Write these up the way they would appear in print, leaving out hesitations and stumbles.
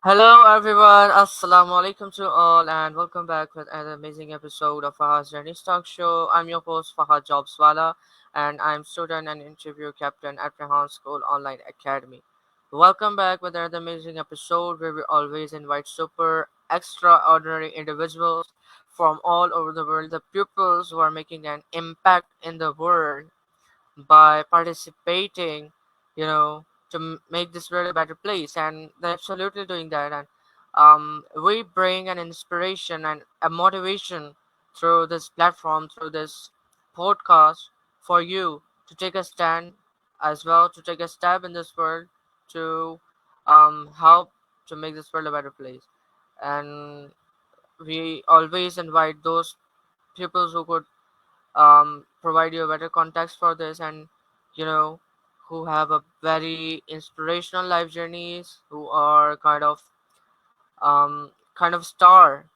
Hello everyone, Assalamu alaikum to all and welcome back with another amazing episode of Fahad's Journey Talk Show. I'm your host Fahad JobsWala and I'm student and interview captain at Rehan School Online Academy. Welcome back with another amazing episode where we always invite super extraordinary individuals from all over the world, the pupils who are making an impact in the world by participating, to make this world a better place. And they're absolutely doing that. And we bring an inspiration and a motivation through this platform, through this podcast for you to take a stand as well, to take a step in this world, to help to make this world a better place. And we always invite those people who could provide you a better context for this, and you know who have a very inspirational life journeys, who are kind of star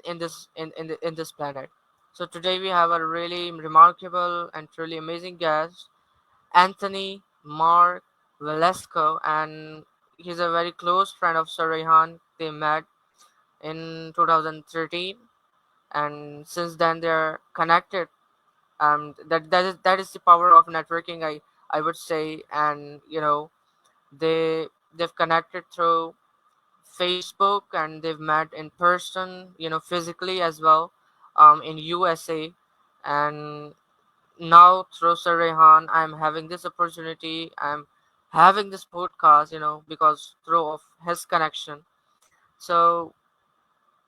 in this planet. So today we have a really remarkable and truly amazing guest, Anthony Mark Velasco, and he's a very close friend of Sir Rehan. They met in 2013, and since then they're connected. That is the power of networking, I would say. And they've connected through Facebook, and they've met in person, physically as well, in USA. And now through Sir Rehan, I'm having this opportunity. I'm having this podcast, because through of his connection. So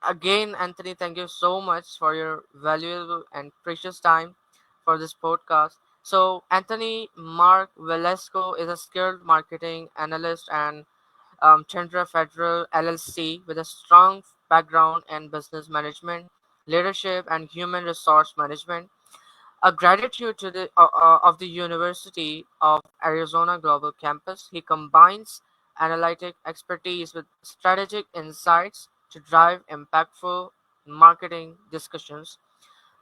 again, Anthony, thank you so much for your valuable and precious time for this podcast. So, Anthony Mark Velasco is a skilled marketing analyst and Chandra Federal LLC with a strong background in business management, leadership, and human resource management. A gratitude to the of the University of Arizona Global Campus, he combines analytic expertise with strategic insights to drive impactful marketing discussions.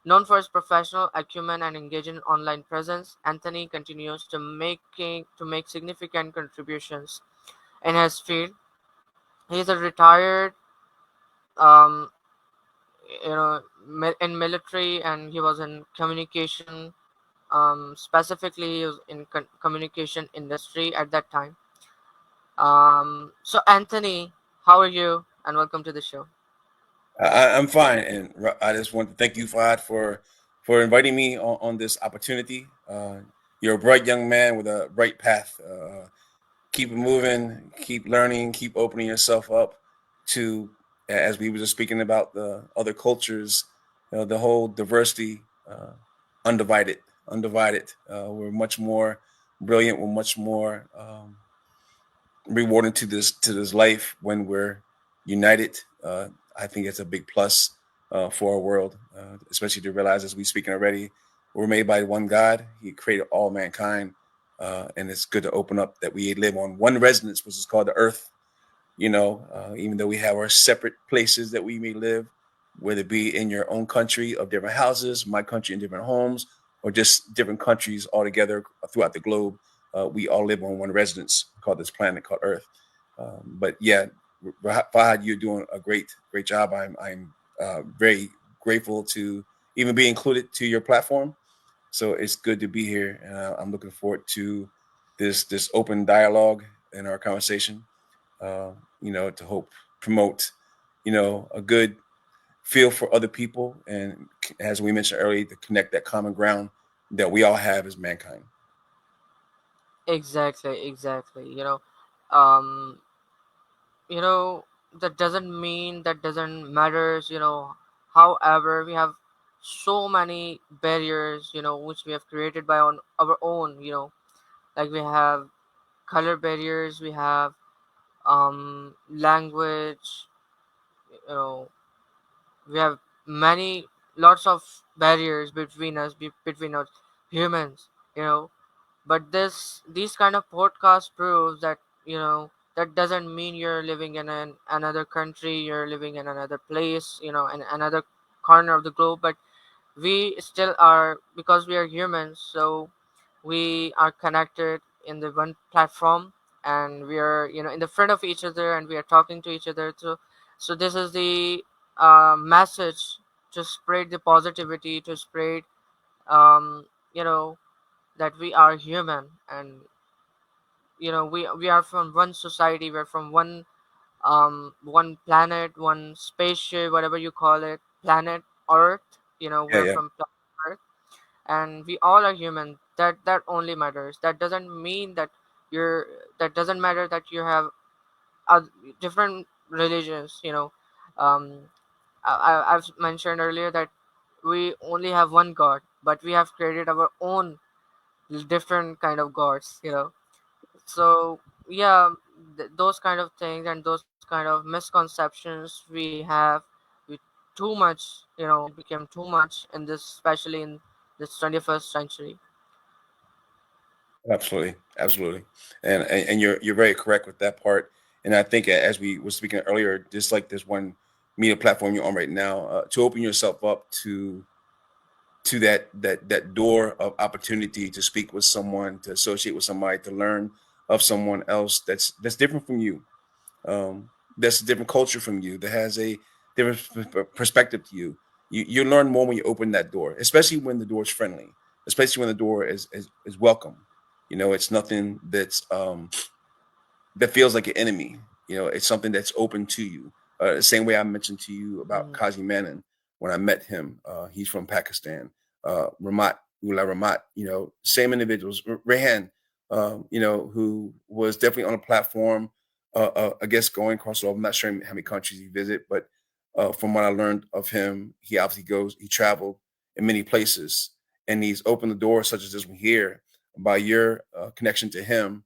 Known for his professional acumen and engaging online presence, Anthony continues to make significant contributions in his field. He is a retired, um, in military, and he was in communication. Specifically, he was in communication industry at that time. So Anthony, how are you? And welcome to the show. I'm fine, and I just want to thank you, Fahad, for inviting me on this opportunity. You're a bright young man with a bright path. Keep it moving, keep learning, keep opening yourself up to, as we were just speaking about the other cultures, the whole diversity, undivided, undivided. We're much more brilliant. We're much more rewarding to this life when we're united. I think it's a big plus for our world, especially to realize, as we speaking already, we're made by one God. He created all mankind, and it's good to open up that we live on one residence, which is called the Earth. Even though we have our separate places that we may live, whether it be in your own country of different houses, my country in different homes, or just different countries altogether throughout the globe, we all live on one residence called this planet called Earth. But yeah, Fahad, you're doing a great job. I'm very grateful to even be included to your platform. So it's good to be here, and I'm looking forward to this open dialogue in our conversation. To hope promote, a good feel for other people, and as we mentioned earlier, to connect that common ground that we all have as mankind. Exactly, exactly. Um, you know that doesn't mean that doesn't matters. However, we have so many barriers, which we have created by on our own. Like we have color barriers, we have language. You know, we have many lots of barriers between us, between us humans. But these kind of podcasts proves that that doesn't mean you're living in another country, you're living in another place, in another corner of the globe. But we still are, because we are humans, so we are connected in the one platform. and we are, in the front of each other, and we are talking to each other. So this is the message to spread the positivity, to spread, um, you know that we are human, and we are from one society, we're from one planet, one spaceship, whatever you call it, planet Earth. Yeah, We're yeah, from planet Earth, and we all are human. That only matters. That doesn't mean you're that doesn't matter that you have uh, different religions. I've mentioned earlier that we only have one god, but we have created our own different kind of gods. So yeah, those kind of things and those kind of misconceptions we have with too much, it became too much in this, especially in this 21st century. absolutely, absolutely, and you're very correct with that part. And I think as we were speaking earlier, just like this one media platform you're on right now, to open yourself up to that door of opportunity to speak with someone, to associate with somebody, to learn of someone else that's different from you, that's a different culture from you, that has a different perspective to you. You learn more when you open that door, especially when the door is friendly, especially when the door is welcome. It's nothing that feels like an enemy. It's something that's open to you. The same way I mentioned to you about Mhm. Kazi Manan when I met him. He's from Pakistan. Ramat Ula Ramat, same individuals. Rehan, who was definitely on a platform. I guess going across the world. I'm not sure how many countries he visit, but from what I learned of him, he traveled in many places, and he's opened the door, such as this one here, by your connection to him.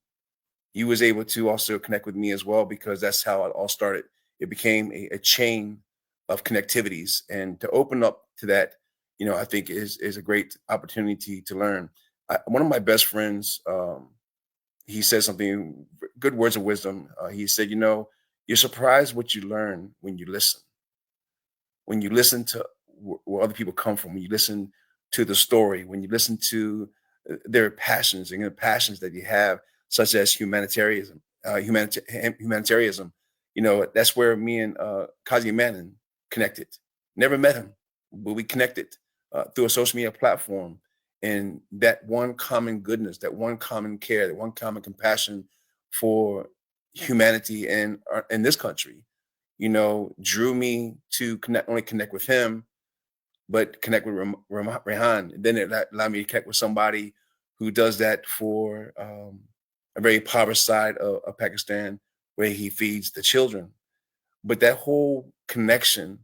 You was able to also connect with me as well, because that's how it all started. It became a chain of connectivities, and to open up to that, I think is a great opportunity to learn. One of my best friends, he said something, good words of wisdom. He said, you're surprised what you learn when you listen to where other people come from, when you listen to the story, when you listen to their passions and the passions that you have, such as humanitarianism. That's where me and Kazi Manin connected. Never met him, but we connected through a social media platform. And that one common goodness, that one common care, that one common compassion for humanity and in this country, drew me to not only connect with him, but connect with Rehan. And then it allowed me to connect with somebody who does that for a very impoverished side of Pakistan, where he feeds the children. But that whole connection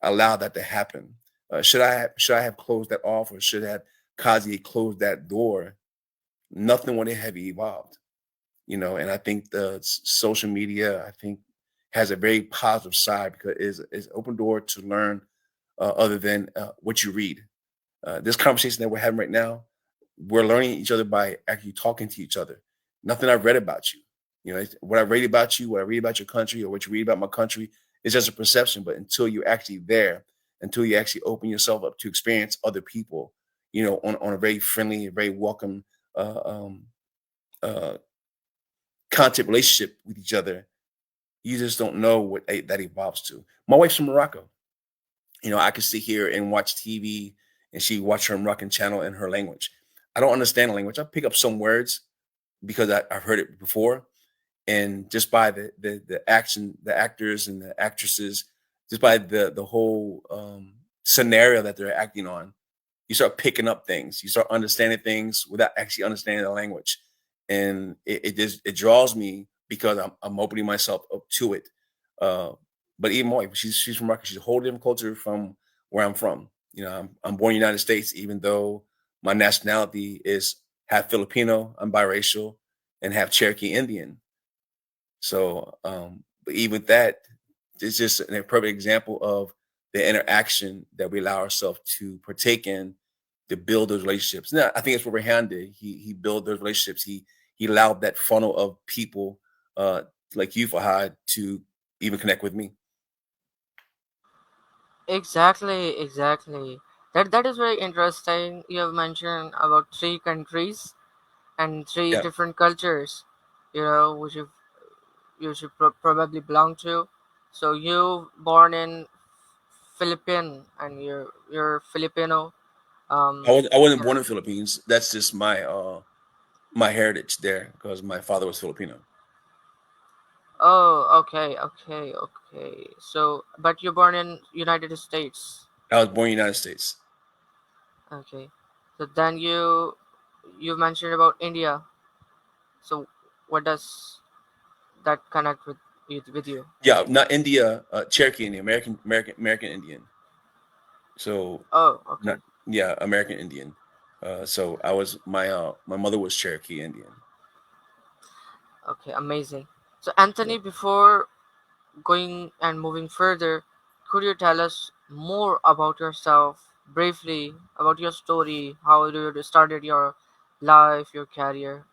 allowed that to happen. Should I have closed that off, or should have Kazi closed that door? Nothing would have evolved. And I think the social media, I think, has a very positive side, because it's open door to learn, other than what you read. This conversation that we're having right now, we're learning each other by actually talking to each other. Nothing I've read about you. What I read about you, what I read about your country, or what you read about my country is just a perception. But until you're actually there, until you actually open yourself up to experience other people, on a very friendly, very welcome, uh, um, uh, content relationship with each other, you just don't know what that evolves to. My wife's from Morocco. I could sit here and watch TV, and she watch her Moroccan channel in her language. I don't understand the language. I pick up some words because I've heard it before, and just by the action, the actors and the actresses, just by the whole scenario that they're acting on, you start picking up things. You start understanding things without actually understanding the language, and it draws me because I'm opening myself up to it. Uh, but even more, she's from Russia. She's a whole different culture from where I'm from. I'm born in the United States, even though my nationality is half Filipino. I'm biracial and half Cherokee Indian. So, but even with that, it's just a perfect example of the interaction that we allow ourselves to partake in to build those relationships. Now, I think that's what Rehan did. He built those relationships. He allowed that funnel of people, like you, Fahad, to even connect with me. Exactly, exactly. That is very interesting. You have mentioned about three countries and three Yeah, different cultures. which you should probably belong to. So you born in Philippine and you're Filipino. I wasn't You born know. in the Philippines. That's just my heritage there because my father was Filipino. Oh, okay, okay, okay. So, but you're born in United States. I was born in the United States. Okay. So then you mentioned about India. So what does that connect with you? Yeah, not India, Cherokee Indian, American Indian. So Oh, okay, not yeah, American Indian. So I was my mother was Cherokee Indian. okay, amazing. So Yeah. Anthony, before going and moving further, could you tell us more about yourself briefly, about your story, how you started your life, your career?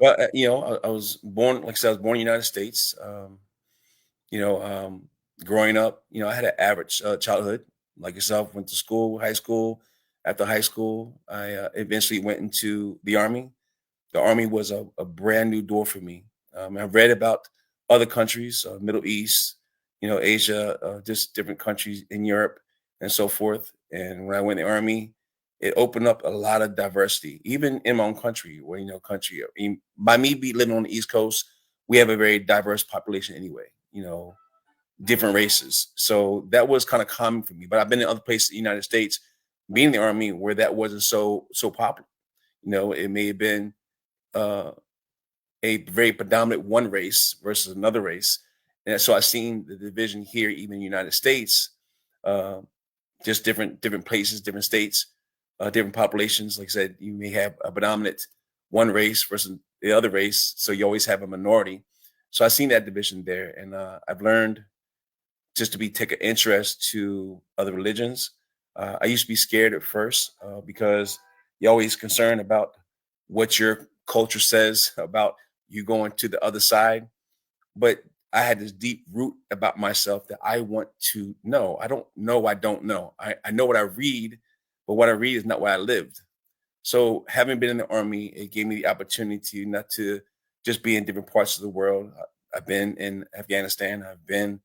Well, I was born, like I said, I was born in the United States. You know, growing up, I had an average childhood, like yourself. Went to school, high school. After high school, I eventually went into the army. The army was a brand new door for me. I read about other countries, Middle East, Asia, just different countries in Europe and so forth. And when I went in the army, it opened up a lot of diversity, even in my own country. Where by me be living on the East Coast, we have a very diverse population anyway. Different races, so that was kind of common for me. But I've been in other places in the United States, being in the army, where that wasn't so popular. It may have been uh, a very predominant one race versus another race. And so I've seen the division here, even in the United States, uh, just different places, different states, different populations. Like I said, you may have a predominant one race versus the other race, so you always have a minority. So I've seen that division there, and I've learned just to be take an interest to other religions. I used to be scared at first because you're always concerned about what your culture says about you going to the other side. But I had this deep root about myself that I want to know. I don't know. I don't know. I know what I read, but what I read is not what I lived. So having been in the army, it gave me the opportunity not to just be in different parts of the world. I've been in Afghanistan. I've been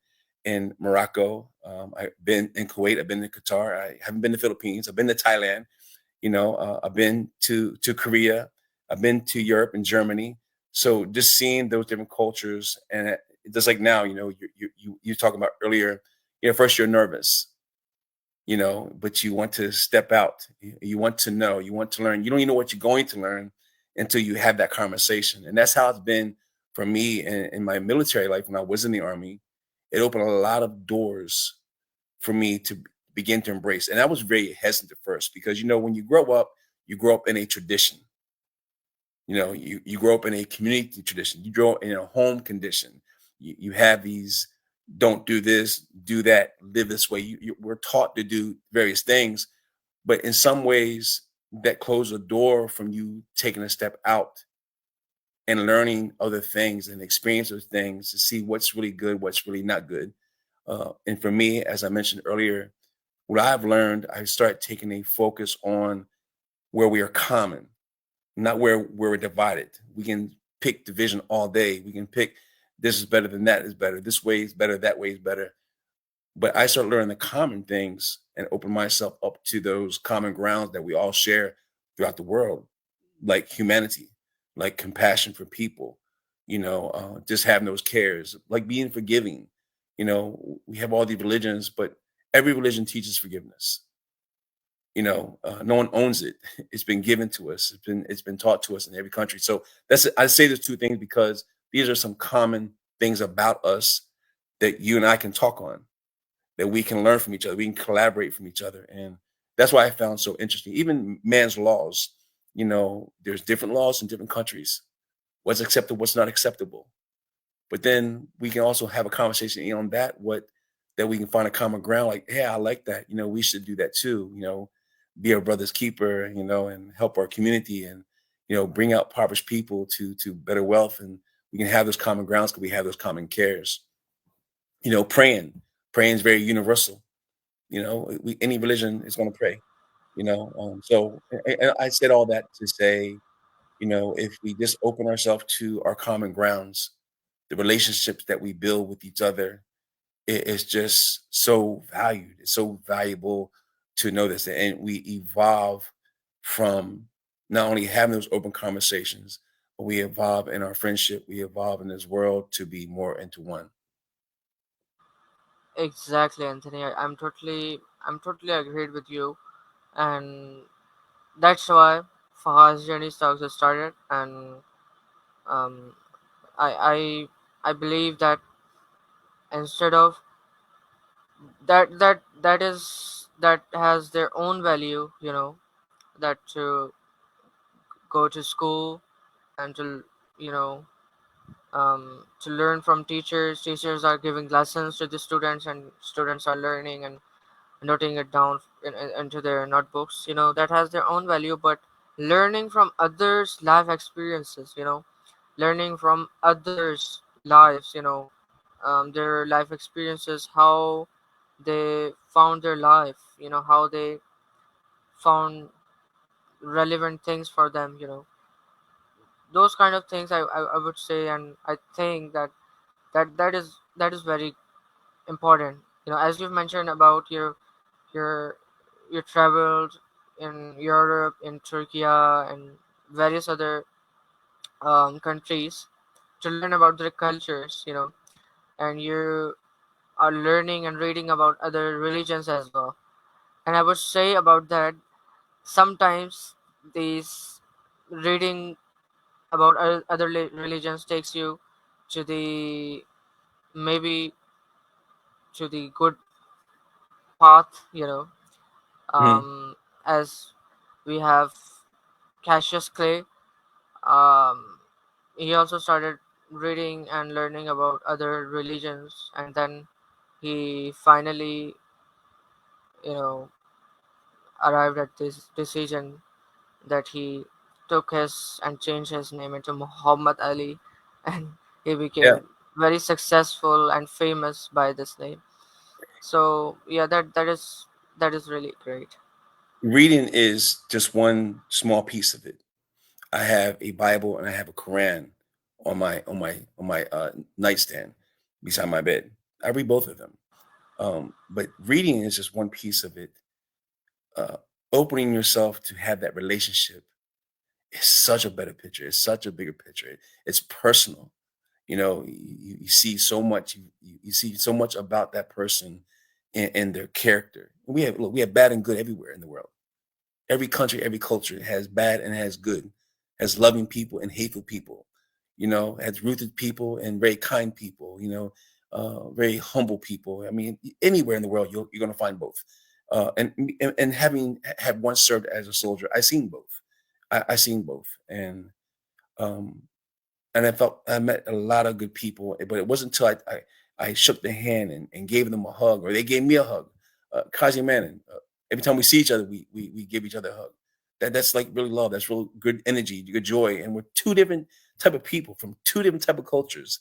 in Morocco. I've been in Kuwait. I've been in Qatar. I haven't been to the Philippines. I've been to Thailand. I've been to Korea. I've been to Europe and Germany. So just seeing those different cultures, and just like now, you talking about earlier. First you're nervous, but you want to step out. You want to know, you want to learn. You don't even know what you're going to learn until you have that conversation. And that's how it's been for me in my military life when I was in the army. It opened a lot of doors for me to begin to embrace. And I was very hesitant at first because, when you grow up in a tradition. You grow up in a community tradition. You grow up in a home condition. You have these don't do this, do that, live this way. We're taught to do various things, but in some ways that close a door from you taking a step out and learning other things and experience those things to see what's really good, what's really not good. And for me, as I mentioned earlier, what I've learned, I start taking a focus on where we are common, not where we're divided. We can pick division all day. We can pick this is better than that is better. This way is better. That way is better. But I started learning the common things and open myself up to those common grounds that we all share throughout the world, like humanity, like compassion for people, just having those cares, like being forgiving. We have all these religions, but every religion teaches forgiveness. No one owns it. It's been given to us. It's been taught to us in every country. So I say those two things because these are some common things about us that you and I can talk on, that we can learn from each other. We can collaborate from each other, and that's why I found so interesting. Even man's laws. There's different laws in different countries. What's acceptable, what's not acceptable. But then we can also have a conversation on that we can find a common ground. Like, hey, I like that. We should do that too. Be our brother's keeper. And help our community and bring out impoverished people to better wealth. And we can have those common grounds because we have those common cares. Praying is very universal. Any religion is going to pray. So I said all that to say If we just open ourselves to our common grounds, the relationships that we build with each other, it's just so valued. It's so valuable to know this, and we evolve from not only having those open conversations, but we evolve in our friendship. We evolve in this world to be more into one. Exactly, Anthony. I'm totally agreed with you, and that's why Fahad's journey started. And um, I I believe that instead of that has their own value, that to go to school and you know to learn from teachers are giving lessons to the students, and students are learning and noting it down into their notebooks, that has their own value. But learning from others life experiences, learning from others lives, their life experiences, how they found their life, how they found relevant things for them, those kind of things I would say. And I think that is very important, as you've mentioned about your you traveled in Europe, in Turkey, and various other countries to learn about their cultures, and you are learning and reading about other religions as well. And I would say about that, sometimes these reading about other religions takes you to the maybe to the good path, Mhm. as we have Cassius Clay. um, he also started reading and learning about other religions, and then he finally, you know arrived at this decision that he took his and changed his name into Muhammad Ali, and he Yeah, became very successful and famous by this name. So yeah, that is really great. reading is just one small piece of it. I have a Bible and I have a Quran on my nightstand beside my bed. I read both of them. But reading is just one piece of it. Uh, Opening yourself to have that relationship is such a better picture. It's such a bigger picture. It's personal. You see so much. You see so much about that person and their character. We have bad and good everywhere in the world. Every country, every culture has bad and has good, has loving people and hateful people, has ruthless people and very kind people, very humble people. I mean, anywhere in the world, you're going to find both. And having had once served as a soldier, I seen both. I seen both, um, and I met a lot of good people, but it wasn't until I shook their hand and gave them a hug, or they gave me a hug. Kazi Manon, every time we see each other, we give each other a hug. That's like really love. That's real good energy, good joy, and we're two different type of people from two different type of cultures.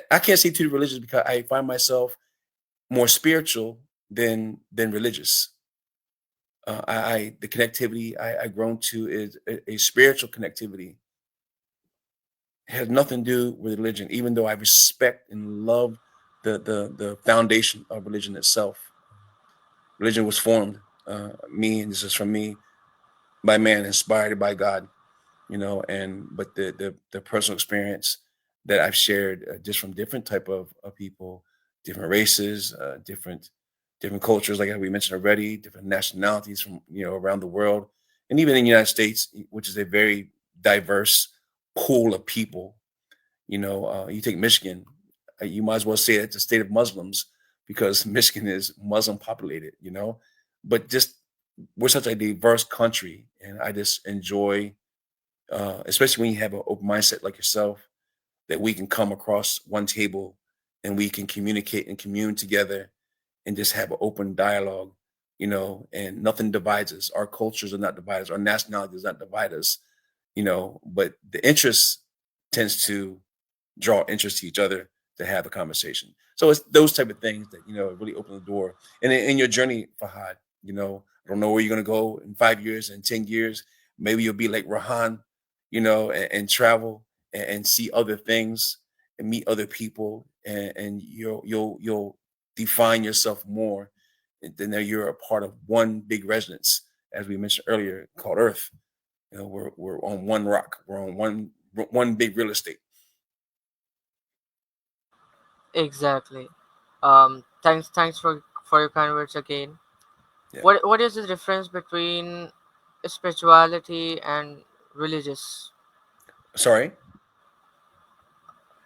I can't say two religions because I find myself more spiritual than religious. The connectivity I grown to is a spiritual connectivity. Has nothing to do with religion, even though I respect and love the foundation of religion itself. Religion was formed, and this is from me, by man, inspired by God, and but the personal experience that I've shared, just from different type of people, different races, different cultures, like we mentioned already, different nationalities from around the world, and even in the United States, which is a very diverse pool of people. You take Michigan, you might as well say it's a state of Muslims because Michigan is Muslim populated. But just we're such a diverse country, and I just enjoy, especially when you have an open mindset like yourself, that we can come across one table and we can communicate and commune together and just have an open dialogue. And nothing divides us. Our cultures are not divide us. Our nationality does not divide us. But the interest tends to draw interest to each other to have a conversation. So it's those type of things that really open the door. And in your journey, Fahad, I don't know where you're gonna go in 5 years and 10 years. Maybe you'll be like Rahan. and travel and see other things and meet other people, and you'll define yourself more, and then you're a part of one big resonance, as we mentioned earlier, called Earth. We're on one rock. We're on one big real estate. Exactly. Thanks for your kind words again. Yeah. What is the difference between spirituality and religious? Sorry.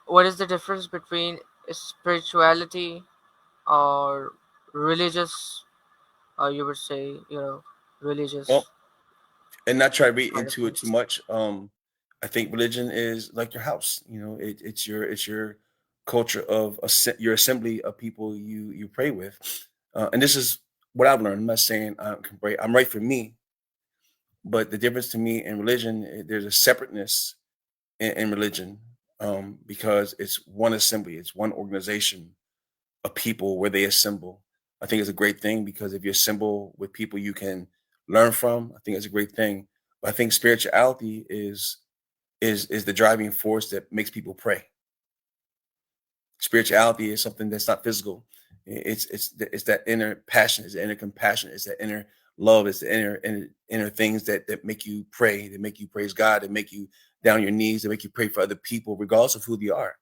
What is the difference between spirituality or religious, or you would say, Well, religious and not try to read kind of into it thing? too much. I think religion is like your house. It's your culture of your assembly of people you pray with, and this is what I've learned. I'm not saying I can pray. I'm right for me, but the difference to me in religion, there's a separateness in religion, because it's one assembly, it's one organization of people where they assemble. I think it's a great thing because if you assemble with people you can learn from, I think it's a great thing. But I think spirituality is the driving force that makes people pray. Spirituality is something that's not physical. It's that inner passion, it's the inner compassion, it's that inner love, it's the inner things that make you pray, that make you praise God, that make you down on your knees, that make you pray for other people, regardless of who they are.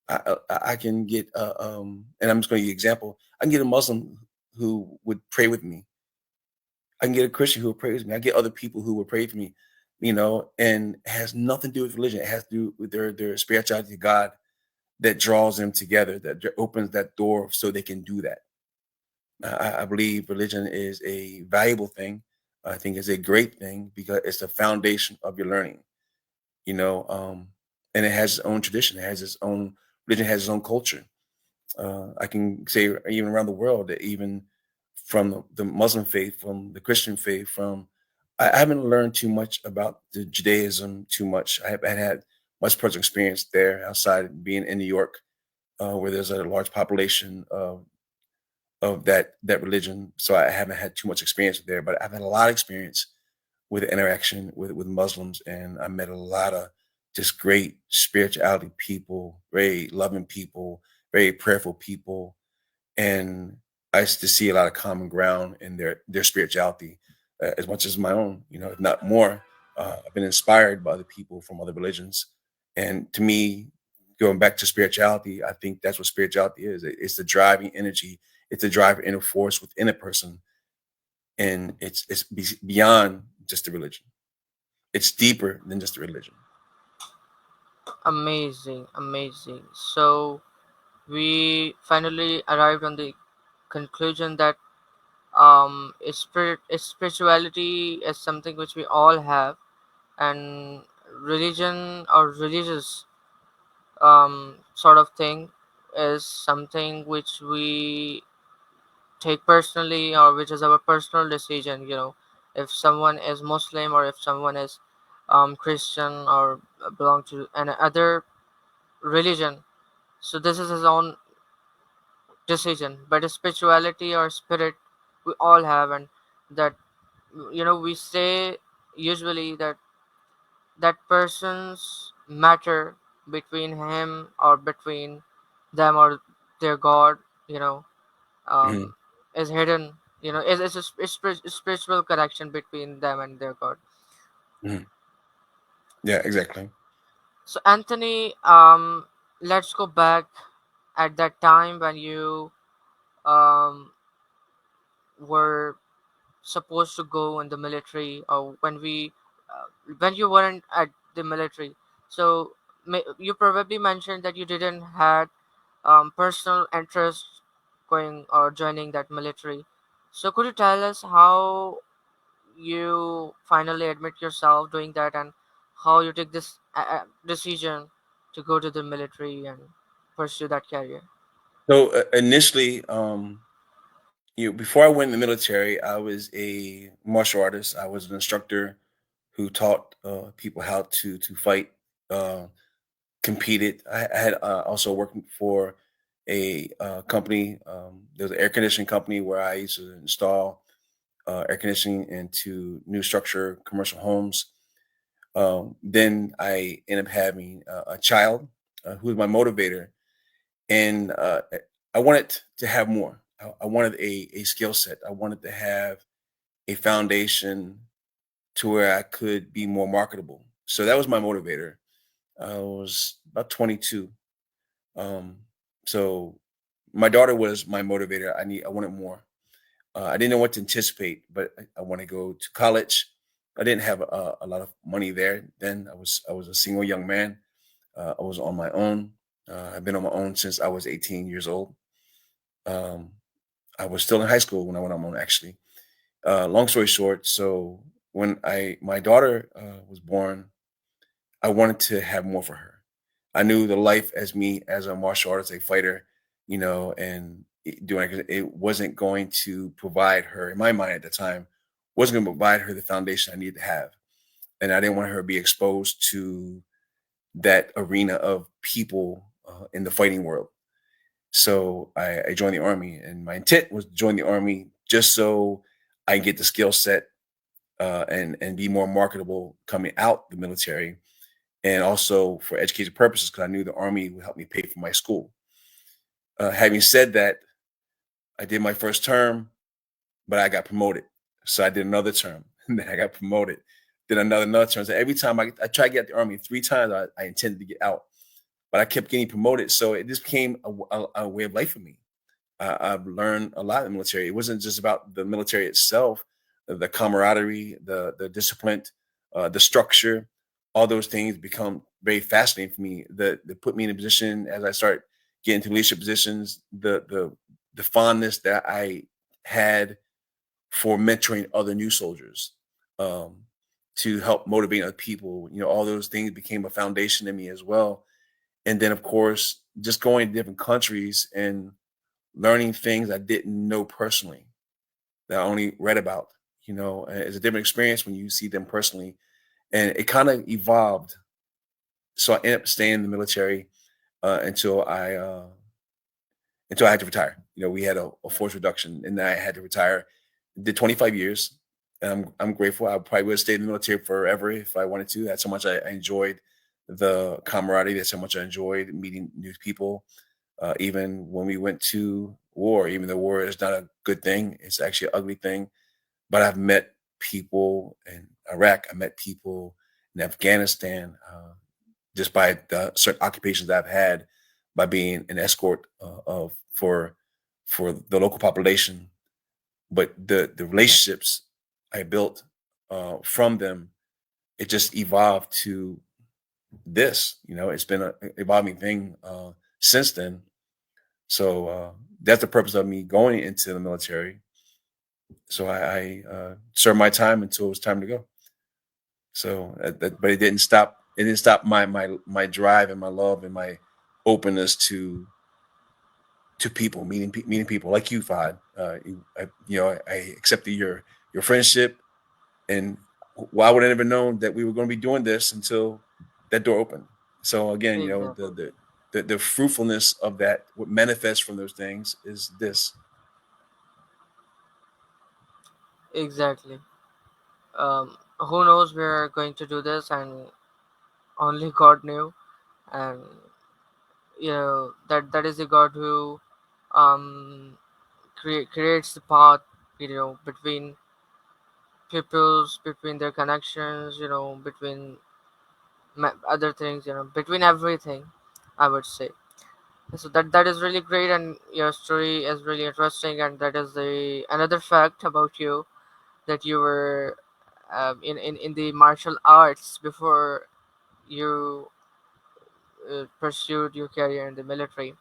I can get and I'm just going to give you an example. I can get a Muslim who would pray with me. I can get a Christian who will pray with me. I get other people who will pray for me, and it has nothing to do with religion. It has to do with their spirituality to God that draws them together, that opens that door so they can do that. I believe religion is a valuable thing. I think it's a great thing because it's the foundation of your learning, you know, um, and it has its own tradition. It has its own religion, has its own culture. I can say even around the world that even from the Muslim faith, from the Christian faith, I haven't learned too much about the Judaism too much. I haven't had much personal experience there outside of being in New York, where there's a large population of that religion. So I haven't had too much experience there, but I've had a lot of experience with interaction with Muslims, and I met a lot of just great spirituality people, very loving people, very prayerful people, and I used to see a lot of common ground in their spirituality, as much as my own, if not more. I've been inspired by other people from other religions, and to me, going back to spirituality, I think that's what spirituality is. It's the driving energy. It's the driving inner force within a person, and it's beyond just the religion. It's deeper than just the religion. Amazing, amazing. So we finally arrived on the conclusion that spirituality is something which we all have, and religion or religious sort of thing is something which we take personally, or which is our personal decision. If someone is Muslim, or if someone is Christian, or belong to an other religion, so this is his own decision. But spirituality or spirit, we all have. And that, we say usually that that person's matter between him or between them or their god, you know Hmm. um is hidden. It's a spiritual connection between them and their god. Hmm. Yeah, exactly. So Anthony, let's go back at that time when you um were supposed to go in the military, or when you weren't at the military. So you probably mentioned that you didn't had personal interest going or joining that military. So could you tell us how you finally admit yourself doing that, and how you take this decision to go to the military and pursue that career? So initially, before I went in the military, I was a martial artist. I was an instructor who taught people how to fight, uh, competed. I had also worked for a company. There was an air conditioning company where I used to install air conditioning into new structure commercial homes. Then I ended up having a child who was my motivator, and I wanted to have more. I wanted a skill set. I wanted to have a foundation to where I could be more marketable. So that was my motivator. I was about 22. Um, so my daughter was my motivator. I wanted more. I didn't know what to anticipate, but I want to go to college. I didn't have a lot of money there then. I was a single young man. I was on my own. I've been on my own since I was 18 years old. Um, I was still in high school when I went on my own, actually. Long story short, so when I my daughter was born, I wanted to have more for her. I knew the life as me as a martial artist, a fighter, and doing it wasn't going to provide her, in my mind at the time, wasn't going to provide her the foundation I needed to have, and I didn't want her to be exposed to that arena of people in the fighting world. So I joined the army, and my intent was to join the army just so I can get the skill set and be more marketable coming out the military, and also for education purposes because I knew the army would help me pay for my school. Having said that, I did my first term, but I got promoted, so I did another term, and then I got promoted. Did another term. So every time I tried to get out the army 3 times, I intended to get out, but I kept getting promoted. So it just became a way of life for me. I've learned a lot in the military. It wasn't just about the military itself, the camaraderie, the discipline, the structure, all those things become very fascinating for me. That put me in a position as I start getting into leadership positions. The fondness that I had for mentoring other new soldiers, um, to help motivate other people. All those things became a foundation in me as well. And then, of course, just going to different countries and learning things I didn't know personally that I only read about. It's a different experience when you see them personally, and it kind of evolved. So I ended up staying in the military uh, until I uh, until I had to retire. We had a force reduction, and then I had to retire. Did 25 years. And I'm grateful. I probably would have stayed in the military forever if I wanted to. That's how much I enjoyed the camaraderie. That's how much I enjoyed meeting new people. Even when we went to war, even though war is not a good thing, it's actually an ugly thing. But I've met people in Iraq. I met people in Afghanistan, just by the certain occupations I've had, by being an escort of for the local population. But the relationships I built from them, it just evolved to this. It's been an evolving thing since then. So that's the purpose of me going into the military. So I served my time until it was time to go. So, but it didn't stop. It didn't stop my drive and my love and my openness to people, meeting people like you, Fahad. I accepted your friendship, and why would I have known that we were going to be doing this until that door opened? So again, Exactly. the fruitfulness of that, what manifests from those things, is this. Exactly. Who knows we're going to do this, and only God knew. And that is the God who um creates the path, between peoples, between their connections, between other things, between everything, I would say. So that is really great, and your story is really interesting, and that is the another fact about you, that you were in the martial arts before you pursued your career in the military.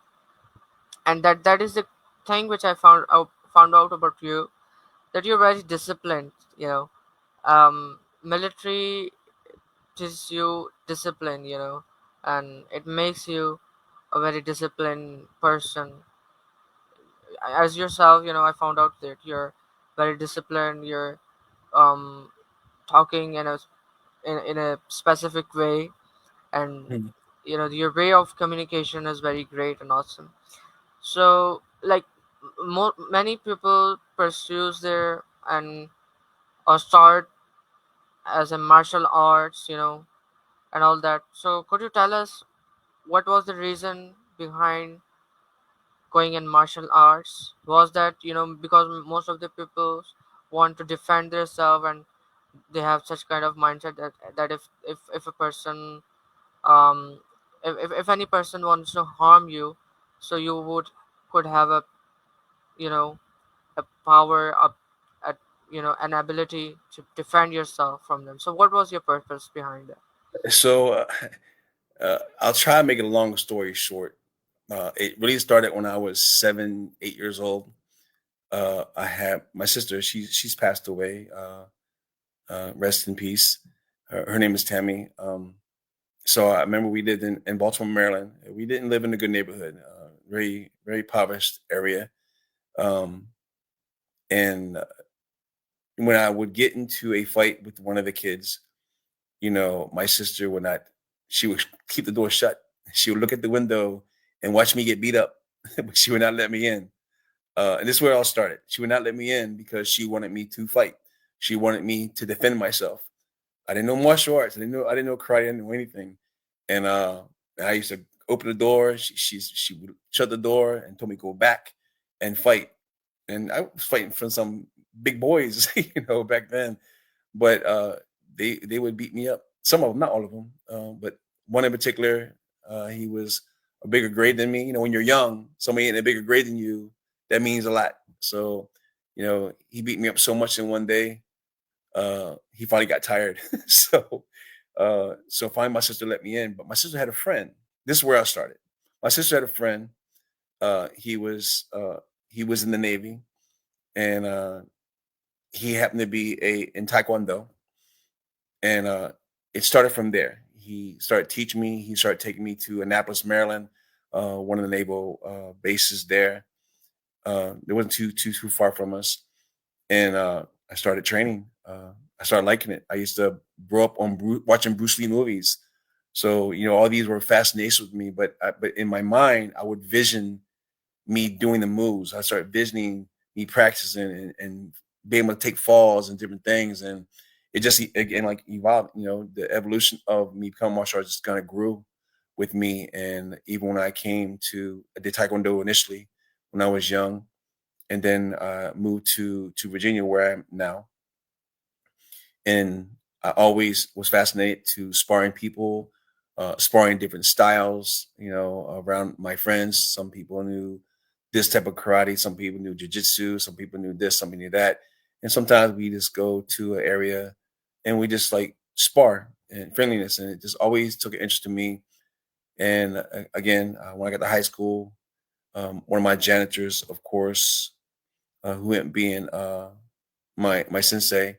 And that is the thing which I found out about you, that you're very disciplined. Military teaches you discipline, and it makes you a very disciplined person. As yourself, I found out that you're very disciplined. You're um talking in a specific way, and Hmm. your way of communication is very great and awesome. So, like, many people pursues their and or start as in martial arts, and all that. So could you tell us what was the reason behind going in martial arts? Was that because most of the people want to defend themselves, and they have such kind of mindset that if a person um if any person wants to harm you, so you would could have a you know a power up at an ability to defend yourself from them. So what was your purpose behind that? So I'll try to make it a long story short. It really started when I was 7, 8 years old. I had my sister. She's passed away. Rest in peace. Her name is Tammy. So I remember we lived in Baltimore, Maryland. We didn't live in a good neighborhood. Very very impoverished area. Um, and when I would get into a fight with one of the kids, my sister would not. She would keep the door shut. She would look at the window and watch me get beat up, but she would not let me in. And this is where it all started. She would not let me in because she wanted me to fight. She wanted me to defend myself. I didn't know martial arts. I didn't know karate. I didn't know anything. And I used to open the door. She would shut the door and told me to go back and fight. And I was fighting from some big boys, back then. But they would beat me up. Some of them, not all of them, but one in particular. He was a bigger grade than me. When you're young, somebody in a bigger grade than you, that means a lot. So, he beat me up so much in one day. He finally got tired. So finally my sister let me in. But my sister had a friend. This is where I started. My sister had a friend. He was in the Navy, and he happened to be a in Taekwondo, and it started from there. He started teaching me. He started taking me to Annapolis, Maryland, one of the naval bases there. It wasn't too far from us, and I started training. I started liking it. I used to grow up on watching Bruce Lee movies, so all these were fascinations with me. But in my mind, I would vision me doing the moves. I started visioning me practicing and being able to take falls and different things, and it just again like evolved. The evolution of me becoming martial arts just kind of grew with me. And even when I came to I did Taekwondo initially when I was young, and then moved to Virginia where I'm now. And I always was fascinated to sparring people, sparring different styles. Around my friends, some people knew this type of karate, some people knew jujitsu, some people knew this, some people knew that, and sometimes we just go to an area and we just like spar and friendliness, and it just always took an interest in me. And again, when I got to high school, one of my janitors, of course, who ended up being my sensei.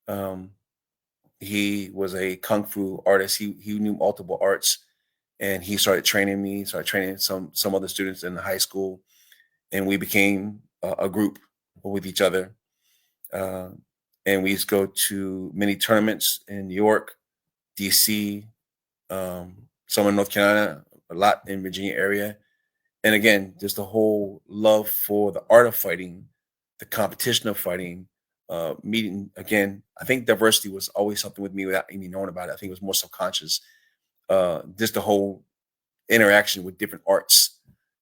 Um, he was a kung fu artist. He knew multiple arts, and he started training me. Started training some other students in the high school, and we became a group with each other. Uh, and we used to go to many tournaments in New York, D.C., some in North Carolina, a lot in Virginia area. And again, just the whole love for the art of fighting, the competition of fighting, meeting again. I think diversity was always something with me without even knowing about it. I think it was more subconscious. Just the whole interaction with different arts,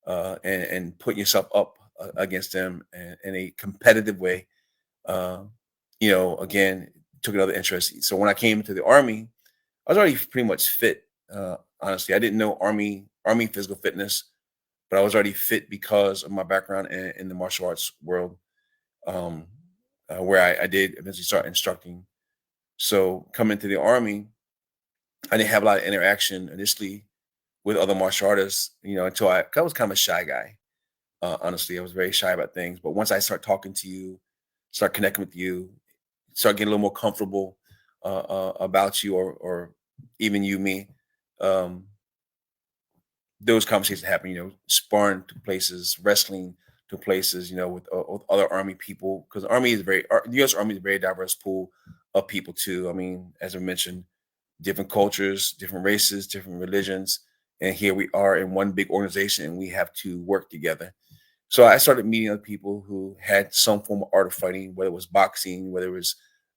and putting yourself up against them in a competitive way. Uh, again, took another interest. So when I came into the army, I was already pretty much fit. Honestly, I didn't know army physical fitness, but I was already fit because of my background in the martial arts world, um, where I did eventually start instructing. So coming to the army, I didn't have a lot of interaction initially with other martial artists, until I was kind of a shy guy. Honestly, I was very shy about things. But once I start talking to you, start connecting with you, start getting a little more comfortable about you, or even you, me, um, those conversations happen. Sparring to places, wrestling to places. With other army people, because the U.S. Army is a very diverse pool of people too. I mean, as I mentioned, different cultures, different races, different religions, and here we are in one big organization, and we have to work together. So I started meeting other people who had some form of art of fighting, whether it was boxing, whether it was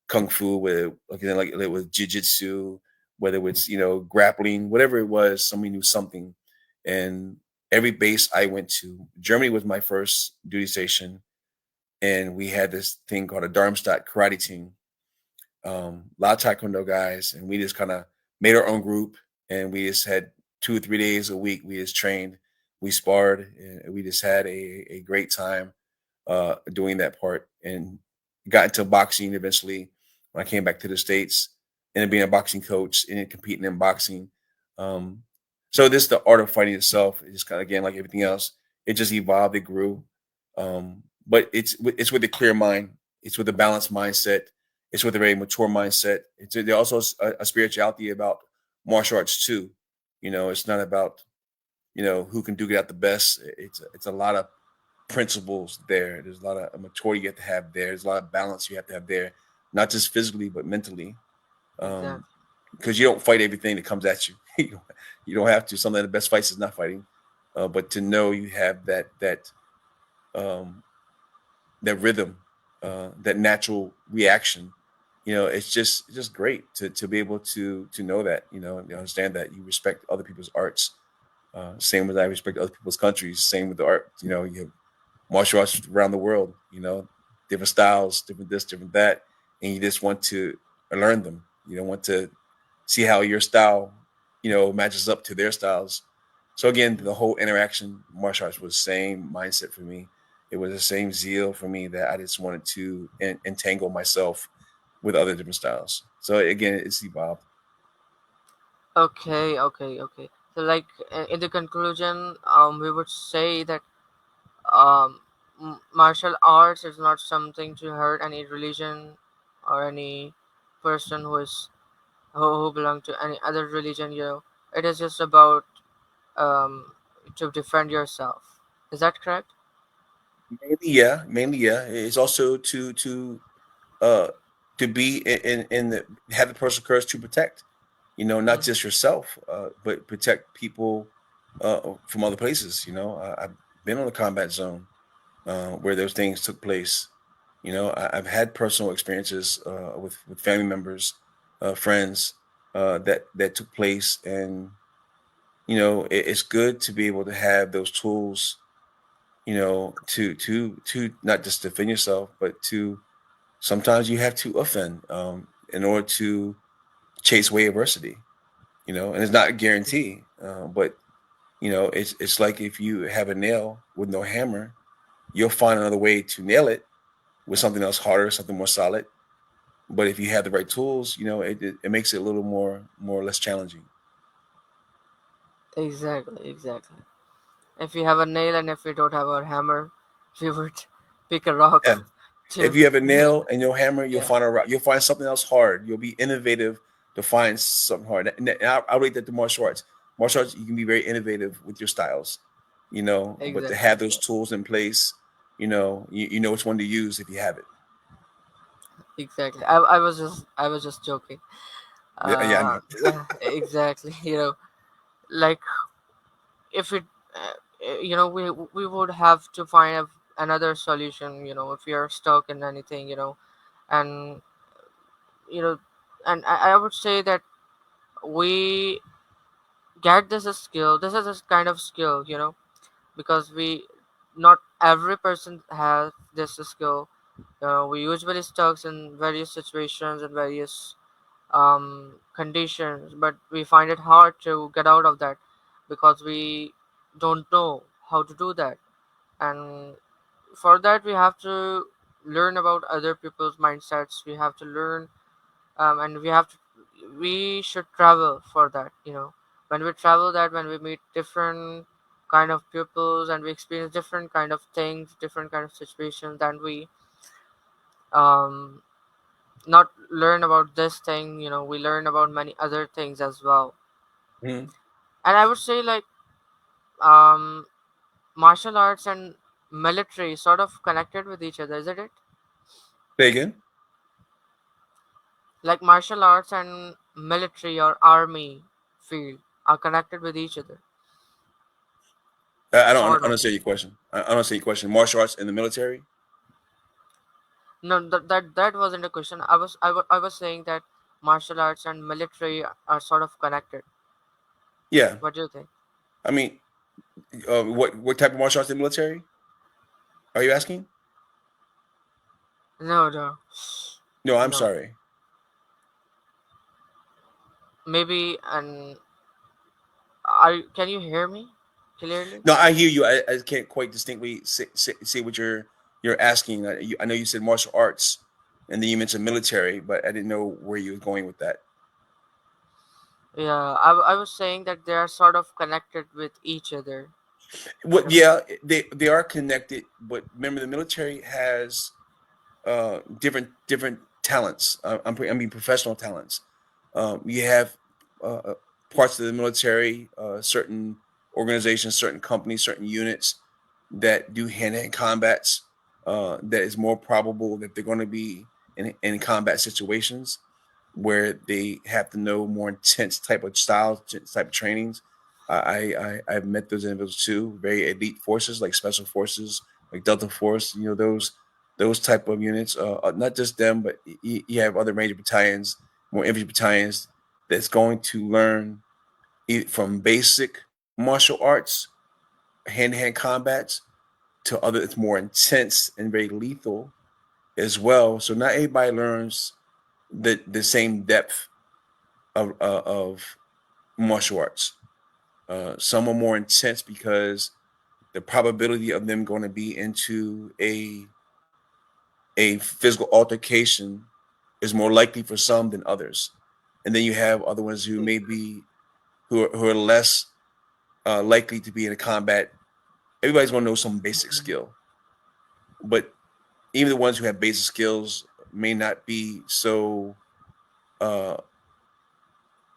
kung fu, with again like it was jiu-jitsu, whether it's grappling, whatever it was, somebody knew something. And every base I went to, Germany was my first duty station, and we had this thing called a Darmstadt karate team. A lot of taekwondo guys, and we just kind of made our own group, and we just had 2 or 3 days a week. We just trained, we sparred, and we just had a great time doing that part, and got into boxing eventually when I came back to the States, ended up being a boxing coach and competing in boxing. Um, so this the art of fighting itself is kind of, again, like everything else, it just evolved, it grew. But it's with a clear mind, it's with a balanced mindset, it's with a very mature mindset. There's also a spirituality about martial arts too. It's not about who can duke it out the best. It's a lot of principles there. There's a lot of maturity you have to have there. There's a lot of balance you have to have there, not just physically but mentally. Exactly. Because you don't fight everything that comes at you. You don't have to. Some of the best fights is not fighting, but to know you have um, that rhythm, that natural reaction. It's just great to be able to know that. You understand that you respect other people's arts. Same as I respect other people's countries. Same with the art. You have martial arts around the world, different styles, different this, different that, and you just want to learn them. You don't want to see how your style, matches up to their styles. So again, the whole interaction, martial arts was the same mindset for me. It was the same zeal for me that I just wanted to entangle myself with other different styles. So again, it's evolved. Okay, okay, okay. So, like, in the conclusion, we would say that um, martial arts is not something to hurt any religion or any person who belong to any other religion. It is just about um, to defend yourself. Is that correct? Mainly, yeah. It's also uh to be in the have the personal courage to protect, not Mm. just yourself, but protect people from other places. I've been on the combat zone where those things took place. I've had personal experiences with family members, friends that took place, and it's good to be able to have those tools, to not just defend yourself, but to sometimes you have to offend in order to chase away adversity. And it's not a guarantee, but it's like if you have a nail with no hammer, you'll find another way to nail it with something else harder, something more solid. But if you have the right tools, it makes it a little more or less challenging. Exactly, exactly. If we have a nail and if we don't have a hammer, we would pick a rock Yeah. If to you have a nail. nail and no hammer, you'll Yeah, find a rock. You'll find something else hard. You'll be innovative to find something hard. And I rate that to martial arts. Martial arts, you can be very innovative with your styles, but to exactly, have those tools in place, you know which one to use if you have it. exactly. I was just joking. Yeah, yeah, I know. Exactly. Like, if it, we would have to find another solution. If we are stuck in anything. And you know, and I would say that we get this a skill. This is a kind of skill. Because not every person has this skill. We usually stuck in various situations and various conditions, but we find it hard to get out of that because we don't know how to do that. And for that, we have to learn about other people's mindsets. We have to learn, and we should travel for that. When we travel, that when we meet different kind of peoples and we experience different kind of things, different kind of situations, then we um not learn about this thing. We learn about many other things as well. Mhm. And I would say, like, um martial arts and military sort of connected with each other, isn't it? Say again. Like, martial arts and military or army field are connected with each other, I don't sort of. understand your question. I don't understand your question. Martial arts in the military. No, that wasn't a question. I was saying that martial arts and military are sort of connected. Yeah, What do you think? I mean, what type of martial arts in the military are you asking? No, no, No, I'm no. sorry. Maybe and are can you hear me clearly? No, I hear you. I can't quite distinctly say what you're asking. I know you said martial arts, and then you mentioned military, but I didn't know where you were going with that. Yeah, I was saying that they are sort of connected with each other. You What? know. Yeah, they are connected, but remember the military has different talents. I mean professional talents. You have uh, parts of the military, certain organizations, certain companies, certain units that do hand-to-hand combats. That is more probable that they're going to be in combat situations where they have to know more intense type of styles, type of trainings. I've met those individuals too. Very elite forces like special forces, like Delta Force. You know those type of units. Not just them, but you have other Ranger battalions, more infantry battalions that's going to learn from basic martial arts, hand-to-hand combats, to other it's more intense and very lethal as well. So not everybody learns the same depth of martial arts. Some are more intense because the probability of them going to be into a physical altercation is more likely for some than others. And then you have other ones who may be who are less likely to be in a combat. Everybody's going to know some basic skill, but even the ones who have basic skills may not be so uh,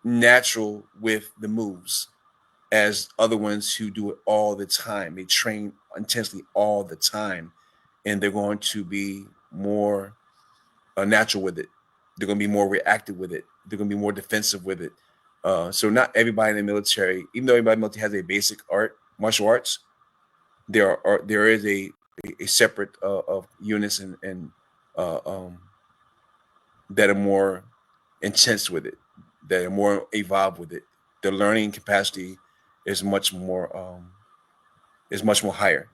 natural with the moves as other ones who do it all the time. They train intensely all the time, and they're going to be more natural with it. They're going to be more reactive with it. They're going to be more defensive with it. So not everybody in the military, even though everybody in the military has a basic martial arts, there is a separate of units and uh, um, that are more intense with it, that are more evolved with it. The learning capacity is much more higher.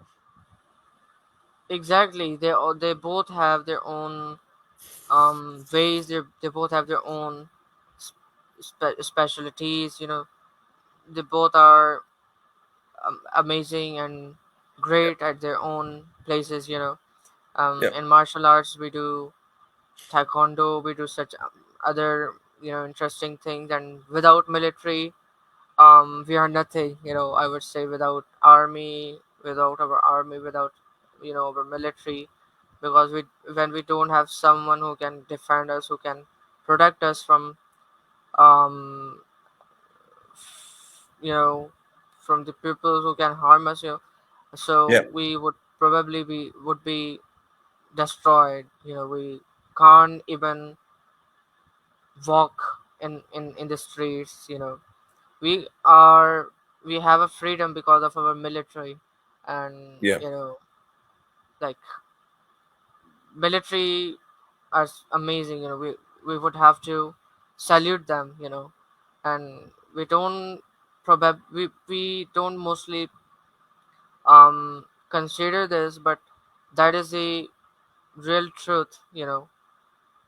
Exactly. They both have their own ways. They both have their own specialties. You know, they both are amazing and great at their own places. You know, Yep. in martial arts we do taekwondo, we do such other interesting things, and without military, we are nothing. You know, I would say without army, without our army, without our military, because we when we don't have someone who can defend us, who can protect us from um you know from the people who can harm us, so Yep. we would be destroyed. We can't even walk in the streets. We are we have a freedom because of our military, and Yep. like military are amazing. We would have to salute them. And we don't mostly consider this, but that is the real truth.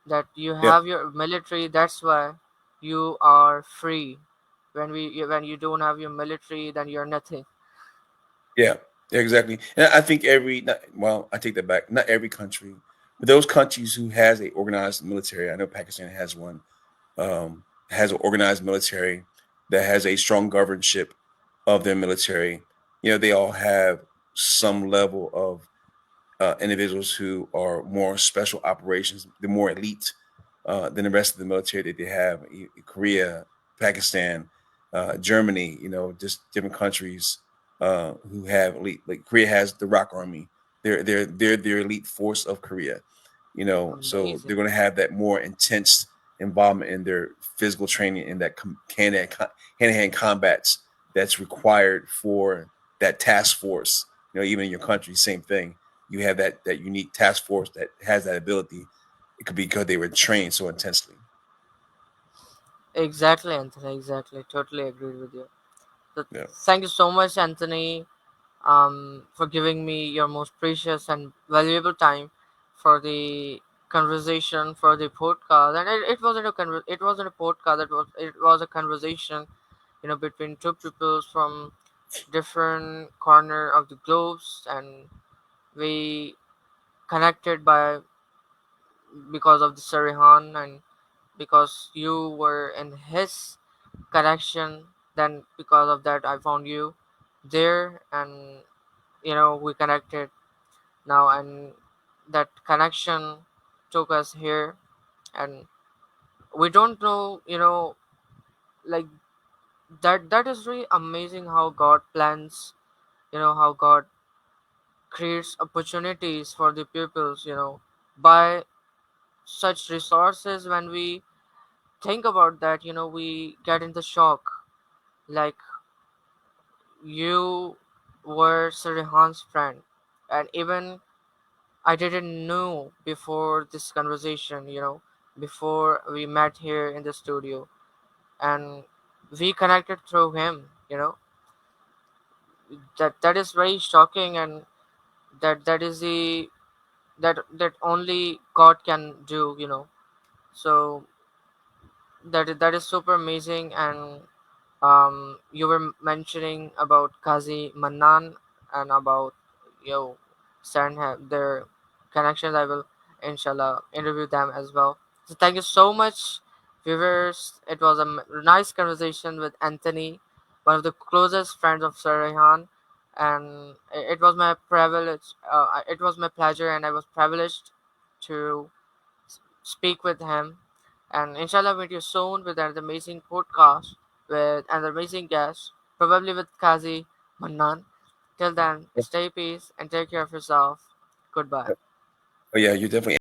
That you Yep. have your military, that's why you are free. When you don't have your military, then you're nothing. Yeah, exactly. And I think well, I take that back. Not every country, but those countries who has a organized military. I know Pakistan has one. Has an organized military that has a strong governorship of their military. You know, they all have some level of individuals who are more special operations. They're more elite than the rest of the military that they have. Korea, Pakistan, Germany. You know, just different countries who have elite. Like Korea has the Rock Army. They're their elite force of Korea. You know, so they're Amazing. going to have that more intense involvement in their physical training and that hand-to-hand combats that's required for that task force. You know, even in your country, same thing. you have that unique task force that has that ability. It could be because they were trained so intensely. Exactly, Anthony. Exactly. Totally agreed with you. So Yeah. thank you so much, Anthony, for giving me your most precious and valuable time for the conversation for the podcast. And it wasn't it wasn't a podcast. It was a conversation, between two people from different corner of the globes, and we connected by because of the Sarihan, and because you were in his connection. Then because of that, I found you there, and we connected now, and that connection took us here. And we don't know, like, that is really amazing how God plans, how God creates opportunities for the pupils, by such resources. When we think about that, we get into shock. Like, you were Sarihan's friend, and even I didn't know before this conversation, before we met here in the studio, and we connected through him. That is very shocking, and that is that only God can do. So that is super amazing. And you were mentioning about Kazi Manan and about Stan have their connections. I will inshallah interview them as well. So thank you so much, viewers. It was a nice conversation with Anthony, one of the closest friends of Sir Rehan, and it was my privilege. It was my pleasure, and I was privileged to speak with him. And inshallah, meet you soon with an amazing podcast with an amazing guest, probably with Kazi Manan. Till then, stay peace and take care of yourself. Goodbye. Oh yeah, you definitely